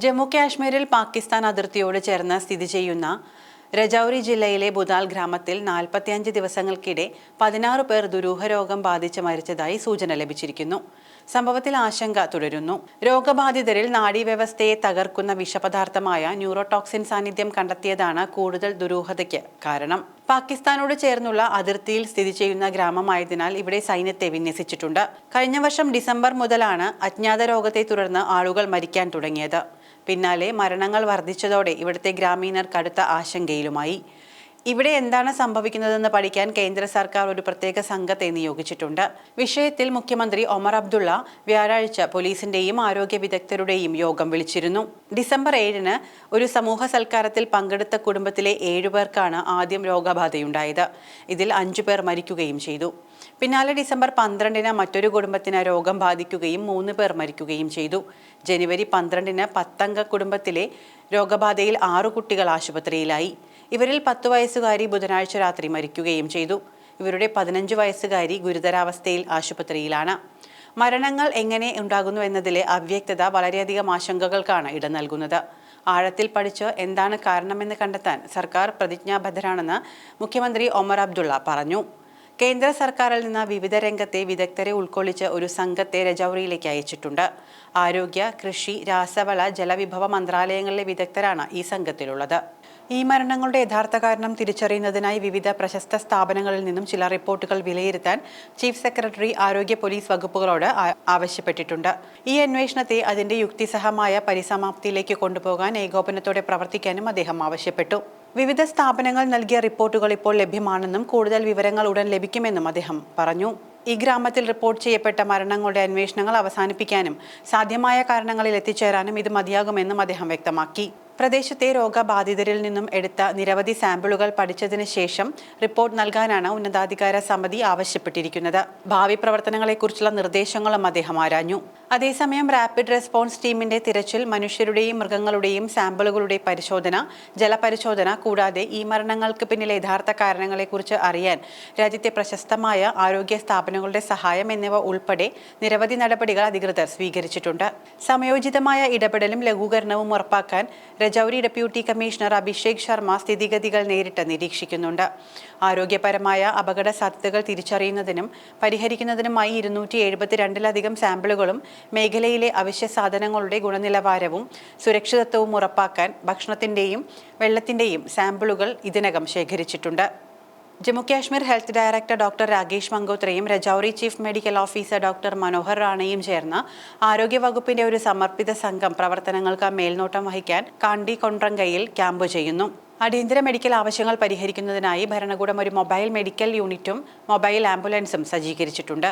ജമ്മു കാശ്മീരിൽ പാകിസ്ഥാൻ അതിർത്തിയോട് ചേർന്ന് സ്ഥിതി ചെയ്യുന്ന രജൌരി ജില്ലയിലെ ബുദാൽ ഗ്രാമത്തിൽ 45 ദിവസങ്ങൾക്കിടെ 16 പേർ ദുരൂഹരോഗം ബാധിച്ച് മരിച്ചതായി സൂചന ലഭിച്ചിരിക്കുന്നു. സംഭവത്തിൽ ആശങ്ക തുടരുന്നു. രോഗബാധിതരിൽ നാഡീവ്യവസ്ഥയെ തകർക്കുന്ന വിഷപദാർത്ഥമായ ന്യൂറോടോക്സിൻ സാന്നിധ്യം കണ്ടെത്തിയതാണ് കൂടുതൽ ദുരൂഹതയ്ക്ക് കാരണം. പാകിസ്ഥാനോട് ചേർന്നുള്ള അതിർത്തിയിൽ സ്ഥിതി ചെയ്യുന്ന ഗ്രാമമായതിനാൽ ഇവിടെ സൈന്യത്തെ വിന്യസിച്ചിട്ടുണ്ട്. കഴിഞ്ഞ വർഷം ഡിസംബർ മുതലാണ് അജ്ഞാത രോഗത്തെ തുടർന്ന് ആളുകൾ മരിക്കാൻ തുടങ്ങിയത്. പിന്നാലെ മരണങ്ങൾ വർദ്ധിച്ചതോടെ ഇവിടുത്തെ ഗ്രാമീണർ കടുത്ത ആശങ്കയിലുമായി. ഇവിടെ എന്താണ് സംഭവിക്കുന്നതെന്ന് പഠിക്കാൻ കേന്ദ്ര സർക്കാർ ഒരു പ്രത്യേക സംഘത്തെ നിയോഗിച്ചിട്ടുണ്ട്. വിഷയത്തിൽ മുഖ്യമന്ത്രി ഒമർ അബ്ദുള്ള വ്യാഴാഴ്ച പോലീസിന്റെയും ആരോഗ്യ വിദഗ്ധരുടെയും യോഗം വിളിച്ചിരുന്നു. ഡിസംബർ 7-ന് ഒരു സമൂഹ സൽക്കാരത്തിൽ പങ്കെടുത്ത കുടുംബത്തിലെ 7 പേർക്കാണ് ആദ്യം രോഗബാധയുണ്ടായത്. ഇതിൽ 5 പേർ മരിക്കുകയും ചെയ്തു. പിന്നാലെ ഡിസംബർ 12-ന് മറ്റൊരു കുടുംബത്തിന് രോഗം ബാധിക്കുകയും 3 പേർ മരിക്കുകയും ചെയ്തു. ജനുവരി 12-ന് 10-അംഗ കുടുംബത്തിലെ രോഗബാധയിൽ 6 കുട്ടികൾ ആശുപത്രിയിലായി. ഇവരിൽ 10 വയസ്സുകാരി ബുധനാഴ്ച രാത്രി മരിക്കുകയും ചെയ്തു. ഇവരുടെ 15 വയസ്സുകാരി ഗുരുതരാവസ്ഥയിൽ ആശുപത്രിയിലാണ്. മരണങ്ങൾ എങ്ങനെ ഉണ്ടാകുന്നു എന്നതിലെ അവ്യക്തത വളരെയധികം ആശങ്കകൾക്കാണ് ഇടം നൽകുന്നത്. ആഴത്തിൽ പഠിച്ച് എന്താണ് കാരണമെന്ന് കണ്ടെത്താൻ സർക്കാർ പ്രതിജ്ഞാബദ്ധരാണെന്ന് മുഖ്യമന്ത്രി ഒമർ അബ്ദുള്ള പറഞ്ഞു. കേന്ദ്ര സർക്കാരിൽ നിന്ന് വിവിധ രംഗത്തെ വിദഗ്ധരെ ഉൾക്കൊള്ളിച്ച് ഒരു സംഘത്തെ രജൌരിയിലേക്ക് അയച്ചിട്ടുണ്ട്. ആരോഗ്യ, കൃഷി, രാസവള, ജലവിഭവ മന്ത്രാലയങ്ങളിലെ വിദഗ്ധരാണ് ഈ സംഘത്തിലുള്ളത്. ഈ മരണങ്ങളുടെ യഥാർത്ഥ കാരണം തിരിച്ചറിയുന്നതിനായി വിവിധ പ്രശസ്ത സ്ഥാപനങ്ങളിൽ നിന്നും ചില റിപ്പോർട്ടുകൾ വിലയിരുത്താൻ ചീഫ് സെക്രട്ടറി ആരോഗ്യ പോലീസ് വകുപ്പുകളോട് ആവശ്യപ്പെട്ടിട്ടുണ്ട്. ഈ അന്വേഷണത്തെ അതിന്റെ യുക്തിസഹമായ പരിസമാപ്തിയിലേക്ക് കൊണ്ടുപോകാൻ ഏകോപനത്തോടെ പ്രവർത്തിക്കാനും അദ്ദേഹം ആവശ്യപ്പെട്ടു. വിവിധ സ്ഥാപനങ്ങൾ നൽകിയ റിപ്പോർട്ടുകൾ ഇപ്പോൾ ലഭ്യമാണെന്നും കൂടുതൽ വിവരങ്ങൾ ഉടൻ ലഭിക്കുമെന്നും അദ്ദേഹം പറഞ്ഞു. ഈ ഗ്രാമത്തിൽ റിപ്പോർട്ട് ചെയ്യപ്പെട്ട മരണങ്ങളുടെ അന്വേഷണങ്ങൾ അവസാനിപ്പിക്കാനും സാധ്യമായ കാരണങ്ങളിൽ എത്തിച്ചേരാനും ഇത് മതിയാകുമെന്നും അദ്ദേഹം വ്യക്തമാക്കി. പ്രദേശത്തെ രോഗബാധിതരിൽ നിന്നും എടുത്ത നിരവധി സാമ്പിളുകൾ പഠിച്ചതിന് ശേഷം റിപ്പോർട്ട് നൽകാനാണ് ഉന്നതാധികാര സമിതി ആവശ്യപ്പെട്ടിരിക്കുന്നത്. ഭാവി പ്രവർത്തനങ്ങളെക്കുറിച്ചുള്ള നിർദ്ദേശങ്ങളും അദ്ദേഹം ആരാഞ്ഞു. അതേസമയം റാപ്പിഡ് റെസ്പോൺസ് ടീമിന്റെ തിരച്ചിൽ, മനുഷ്യരുടെയും മൃഗങ്ങളുടെയും സാമ്പിളുകളുടെ പരിശോധന, ജലപരിശോധന കൂടാതെ ഈ മരണങ്ങൾക്ക് പിന്നിലെ യഥാർത്ഥ കാരണങ്ങളെക്കുറിച്ച് അറിയാൻ രാജ്യത്തെ പ്രശസ്തമായ ആരോഗ്യ സ്ഥാപനങ്ങളുടെ സഹായം എന്നിവ ഉൾപ്പെടെ നിരവധി നടപടികൾ അധികൃതർ സ്വീകരിച്ചിട്ടുണ്ട്. സമയോചിതമായ ഇടപെടലും ലഘൂകരണവും ഉറപ്പാക്കാൻ രജൌരി ഡെപ്യൂട്ടി കമ്മീഷണർ അഭിഷേക് ശർമ്മ സ്ഥിതിഗതികൾ നേരിട്ട് നിരീക്ഷിക്കുന്നുണ്ട്. ആരോഗ്യപരമായ അപകട സാധ്യതകൾ തിരിച്ചറിയുന്നതിനും പരിഹരിക്കുന്നതിനുമായി 272-ലധികം സാമ്പിളുകളും മേഖലയിലെ അവശ്യ സാധനങ്ങളുടെ ഗുണനിലവാരവും സുരക്ഷിതത്വവും ഉറപ്പാക്കാൻ ഭക്ഷണത്തിന്റെയും വെള്ളത്തിന്റെയും സാമ്പിളുകൾ ഇതിനകം ശേഖരിച്ചിട്ടുണ്ട്. Jammu Kashmir health director doctor Rakesh മംഗോത്രയും Rajouri chief medical officer doctor Manohar റാണയും ചേർന്ന് ആരോഗ്യവകുപ്പിന്റെ ഒരു സമർപ്പിത സംഘം പ്രവർത്തനങ്ങൾക്ക് മേൽനോട്ടം വഹിക്കാൻ കാണ്ടി കൊണ്ട്രങ്കയിൽ ക്യാമ്പ് ചെയ്യുന്നു. അടിയന്തര മെഡിക്കൽ ആവശ്യങ്ങൾ പരിഹരിക്കുന്നതിനായി ഭരണകൂടം ഒരു മൊബൈൽ മെഡിക്കൽ യൂണിറ്റും മൊബൈൽ ആംബുലൻസും സജ്ജീകരിച്ചിട്ടുണ്ട്.